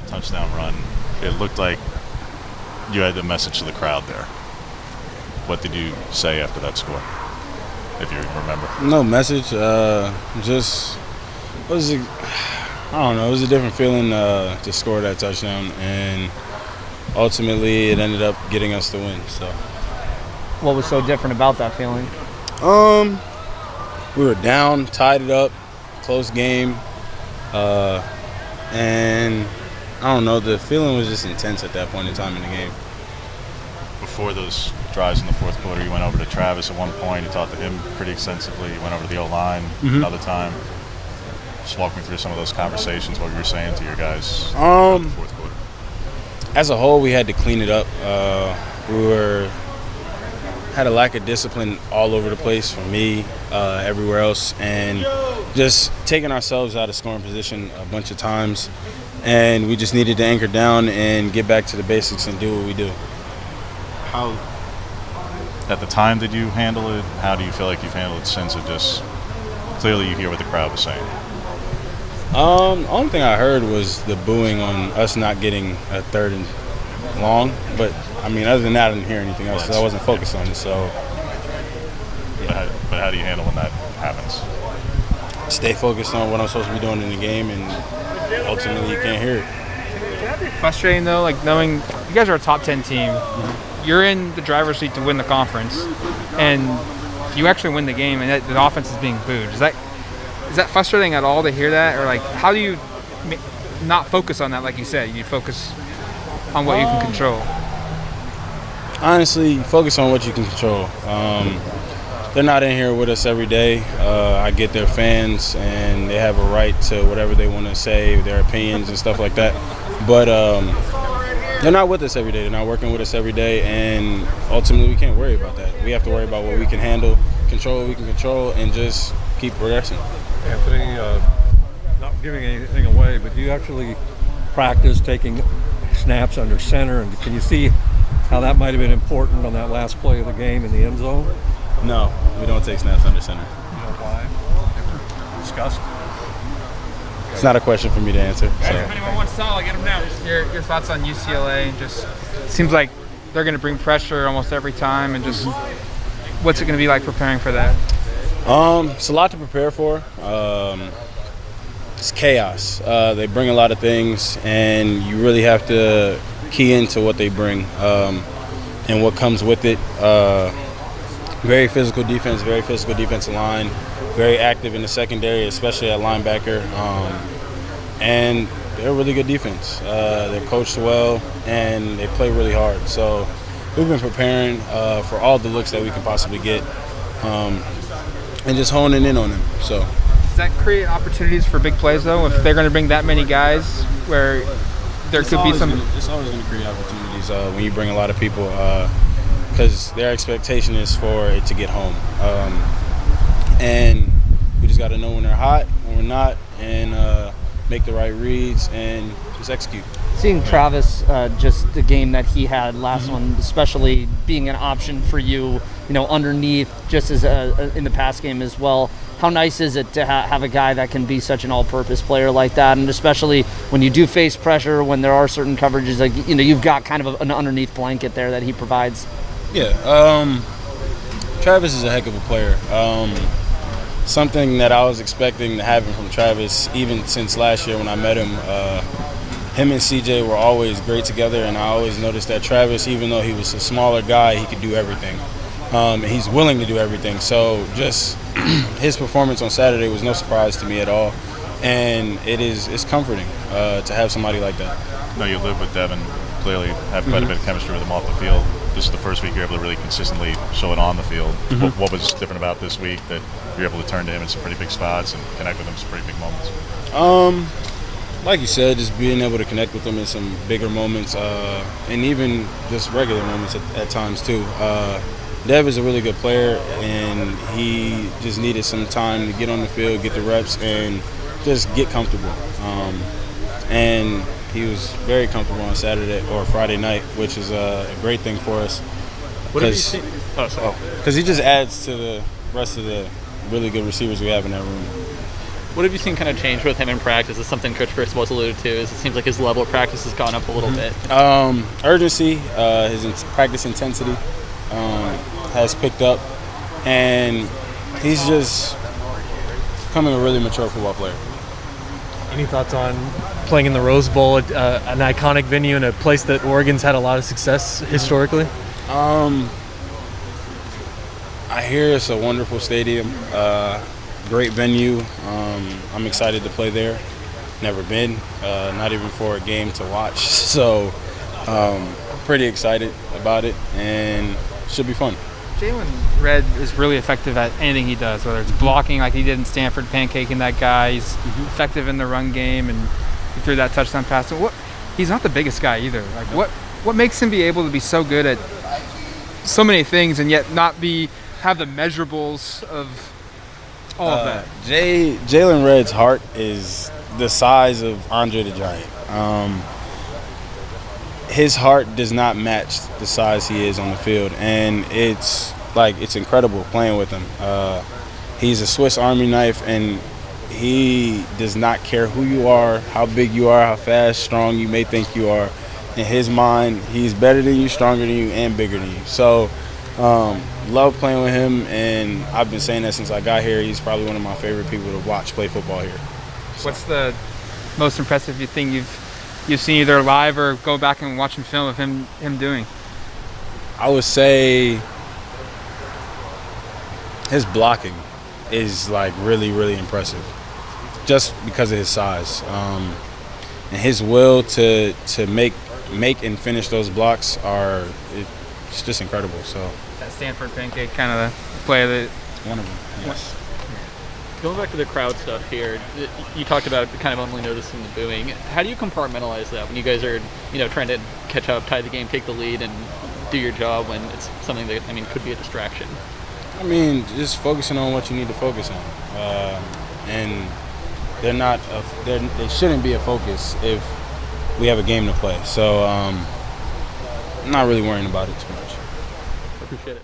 touchdown run, it looked like you had the message to the crowd there. What did you say after that score, if you remember? No message. Just was it, I don't know. It was a different feeling to score that touchdown, and ultimately it ended up getting us the win. So, What was so different about that feeling? we were down, tied it up, close game, and I don't know. The feeling was just intense at that point in time in the game. Before those drives in the fourth quarter, you went over to Travis at one point. You talked to him pretty extensively. You went over to the O-line another time. Just walk me through some of those conversations, what you were saying to your guys in the fourth quarter. As a whole, we had to clean it up. We had a lack of discipline all over the place from me, everywhere else, and just taking ourselves out of scoring position a bunch of times. And we just needed to anchor down and get back to the basics and do what we do. How, at the time, did you handle it? How do you feel like you've handled it since? It just clearly you hear what the crowd was saying. The only thing I heard was the booing on us not getting a third and long. But, I mean, other than that, I didn't hear anything else. I wasn't focused on it. So, But how do you handle when that happens? stay focused on what I'm supposed to be doing in the game, and ultimately you can't hear it. Can that be frustrating though? Like knowing you guys are a top 10 team, you're in the driver's seat to win the conference, and you actually win the game, and the offense is being booed. Is that frustrating at all to hear that, or like how do you not focus on that? Like you said, you focus on what you can control. Honestly, focus on what you can control. They're not in here with us every day. I get their fans, and they have a right to whatever they want to say, their opinions and stuff like that. But they're not with us every day. They're not working with us every day, and ultimately we can't worry about that. We have to worry about what we can handle, control what we can control, and just keep progressing. Anthony, not giving anything away, but do you actually practice taking snaps under center, and can you see how that might have been important on that last play of the game in the end zone? No, we don't take snaps under center. You know why? Ever discussed? It's not a question for me to answer. So. If anyone wants to, I'll get them now. Your thoughts on UCLA? Just seems like they're going to bring pressure almost every time, and just what's it going to be like preparing for that? It's a lot to prepare for. It's chaos. They bring a lot of things, and you really have to key into what they bring and what comes with it. Very physical defense, very physical defensive line, very active in the secondary, especially at linebacker. And they're a really good defense. They're coached well, and they play really hard. So we've been preparing for all the looks that we can possibly get and just honing in on them. So. Does that create opportunities for big plays, though, if they're going to bring that many guys where there could be some? It's always going to create opportunities when you bring a lot of people because their expectation is for it to get home. And we just got to know when they're hot, when we're not, and make the right reads and just execute. Seeing Travis, just the game that he had last one, especially being an option for you, underneath, just as in the pass game as well. How nice is it to have a guy that can be such an all-purpose player like that, and especially when you do face pressure, when there are certain coverages, like you've got kind of an underneath blanket there that he provides. Yeah, Travis is a heck of a player. Something that I was expecting to happen from Travis, even since last year when I met him. Him and CJ were always great together, and I always noticed that Travis, even though he was a smaller guy, he could do everything. And he's willing to do everything. So just his performance on Saturday was no surprise to me at all, and it's comforting to have somebody like that. No, you live with Devin. Clearly have quite a bit of chemistry with him off the field. This is the first week you're able to really consistently show it on the field. What was different about this week that you're able to turn to him in some pretty big spots and connect with him in some pretty big moments? Like you said, just being able to connect with him in some bigger moments, and even just regular moments at times too. Dev is a really good player, and he just needed some time to get on the field, get the reps, and just get comfortable. And he was very comfortable on Saturday or Friday night, which is a great thing for us. What have you seen? Because he just adds to the rest of the really good receivers we have in that room. What have you seen kind of change with him in practice? Is something Coach Chris was alluded to? Is it seems like his level of practice has gone up a little bit? Urgency, his practice intensity has picked up, and he's just becoming a really mature football player. Any thoughts on playing in the Rose Bowl, an iconic venue and a place that Oregon's had a lot of success historically? I hear it's a wonderful stadium, great venue. I'm excited to play there. Never been, not even for a game to watch. So pretty excited about it, and should be fun. Jalen Red is really effective at anything he does, whether it's blocking like he did in Stanford, pancaking that guy. He's effective in the run game, and he threw that touchdown pass. He's not the biggest guy either. Like what makes him be able to be so good at so many things and yet not have the measurables of all of that? Jalen Red's heart is the size of Andre the Giant. His heart does not match the size he is on the field, and it's incredible playing with him. He's a Swiss Army knife, and he does not care who you are, how big you are, how fast, strong you may think you are. In his mind, he's better than you, stronger than you, and bigger than you. So love playing with him, and I've been saying that since I got here. He's probably one of my favorite people to watch play football here. What's the most impressive thing you've seen either live or go back and watch film of him doing? I would say his blocking is really, really impressive, just because of his size, and his will to make and finish those blocks it's just incredible. So that Stanford pancake kind of the play that one of them. Yes. Going back to the crowd stuff here, you talked about kind of only noticing the booing. How do you compartmentalize that when you guys are, trying to catch up, tie the game, take the lead, and do your job when it's something that could be a distraction? Just focusing on what you need to focus on, and they shouldn't be a focus if we have a game to play. So I'm not really worrying about it too much. I appreciate it.